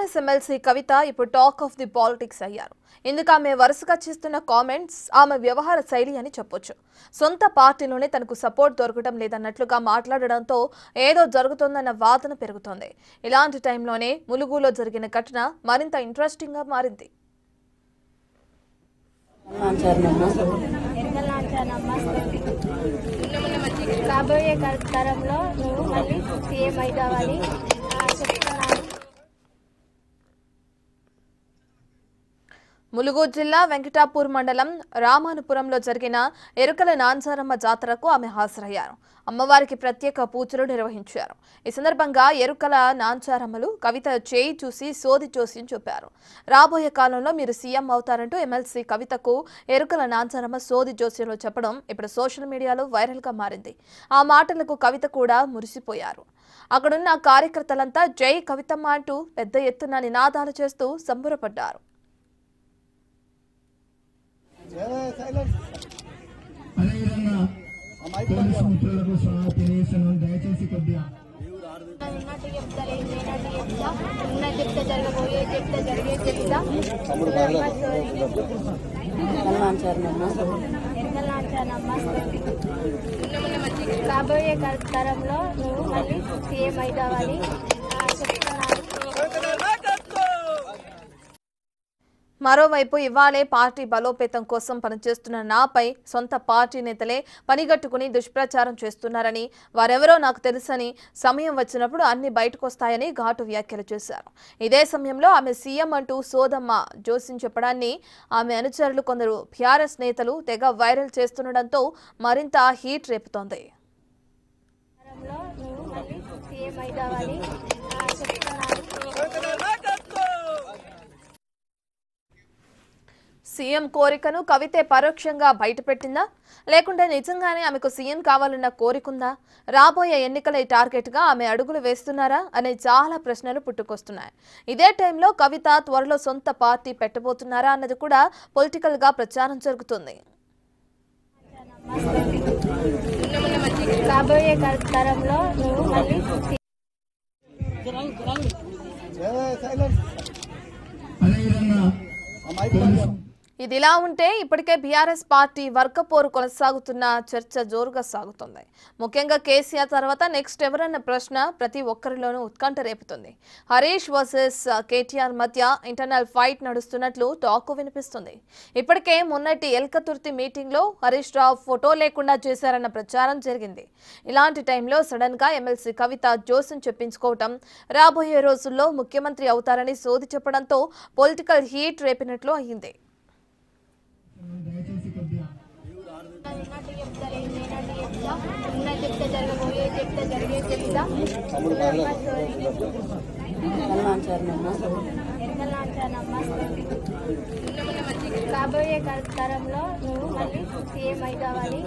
BRS MLC కవిత ఇప్పుడు talk of the politics అయ్యారు. ఇందుకు ఆమె వరుసగా చేస్తున్న కామెంట్స్ ఆమె వ్యవహార శైలి అని చెప్పొచ్చు. సొంత పార్టీలోనే తనకు సపోర్ట్ దొరకడం లేదన్నట్లుగా మాట్లాడడంతో ఏదో జరుగుతోందన్న వాదన పెరుగుతోంది. ఇలాంటి టైంలోనే ములుగులో జరిగిన ఘటన మరింత ఇంట్రెస్టింగ్ గా మారింది. రాబోయే తరంలో నువ్వు మళ్ళీ సీఎం అవుతావని చెప్తున్నాను. ములుగు జిల్లా వెంకటాపూర్ మండలం రామానుపురంలో జరిగిన ఎరుకల నాంచారమ్మ జాతరకు ఆమె హాజరయ్యారు. అమ్మవారికి ప్రత్యేక పూజలు నిర్వహించారు. ఈ సందర్భంగా ఎరుకల నాంచారమ్మలు కవిత చేయి చూసి సోది జోస్యం చెప్పారు. రాబోయే కాలంలో మీరు సీఎం అవుతారంటూ ఎమ్మెల్సీ కవితకు ఎరుకల నాంచారమ్మ సోది జోస్యంలో చెప్పడం ఇప్పుడు సోషల్ మీడియాలో వైరల్ గా మారింది. ఆ మాటలకు కవిత కూడా మురిసిపోయారు. అక్కడున్న కార్యకర్తలంతా జై కవితమ్మ అంటూ పెద్ద ఎత్తున నినాదాలు చేస్తూ సంబరపడ్డారు. రాబోయే తరంలో నువ్వు మళ్ళీ సీఎం అవుతావని చెప్తున్నాను. మరోవైపు ఇవాళే పార్టీ బలోపేతం కోసం పనిచేస్తున్న నాపై సొంత పార్టీ నేతలే పనిగట్టుకుని దుష్ప్రచారం చేస్తున్నారని, వారెవరో నాకు తెలుసని, సమయం వచ్చినప్పుడు అన్ని బయటకొస్తాయని ఘాటు వ్యాఖ్యలు చేశారు. ఇదే సమయంలో ఆమె సీఎం అంటూ సోదమ్మ జోస్యం చెప్పడాన్ని ఆమె అనుచరులు కొందరు బీఆర్ఎస్ నేతలు తెగ వైరల్ చేస్తుండటంతో మరింత హీట్ రేపుతోంది. సీఎం కోరికను కవితే పరోక్షంగా బయటపెట్టిందా, లేకుంటే నిజంగానే ఆమెకు సీఎం కావాలన్న కోరికుందా? రాబోయే ఎన్నికల టార్గెట్ గా ఆమె అడుగులు వేస్తున్నారా అనే చాలా ప్రశ్నలు పుట్టుకొస్తున్నాయి. ఇదే టైంలో కవిత త్వరలో సొంత పార్టీ పెట్టబోతున్నారా అన్నది కూడా పొలిటికల్ గా ప్రచారం జరుగుతుంది. రాబోయే తరంలో నువ్వు మళ్ళీ ఇదిలా ఉంటే ఇప్పటికే బీఆర్ఎస్ పార్టీ వర్గపోరు కొనసాగుతున్న చర్చ జోరుగా సాగుతుంది. ముఖ్యంగా కేసీఆర్ తర్వాత నెక్స్ట్ ఎవరన్న ప్రశ్న ప్రతి ఒక్కరిలోనూ ఉత్కంఠ రేపుతుంది. హరీష్ వర్సెస్ కేటీఆర్ మధ్య ఇంటర్నల్ ఫైట్ నడుస్తున్నట్లు టాక్ వినిపిస్తుంది. ఇప్పటికే మొన్నటి ఎల్కతుర్తి మీటింగ్ లో హరీష్ రావు ఫోటో లేకుండా చేశారన్న ప్రచారం జరిగింది. ఇలాంటి టైంలో సడన్ గా ఎమ్మెల్సీ కవిత జోస్యం చెప్పించుకోవటం, రాబోయే రోజుల్లో ముఖ్యమంత్రి అవుతారని సోది చెప్పడంతో పొలిటికల్ హీట్ రేపినట్లు అయింది. రాబోయే తరంలో నువ్వు మళ్ళీ సీఎం అవుతావని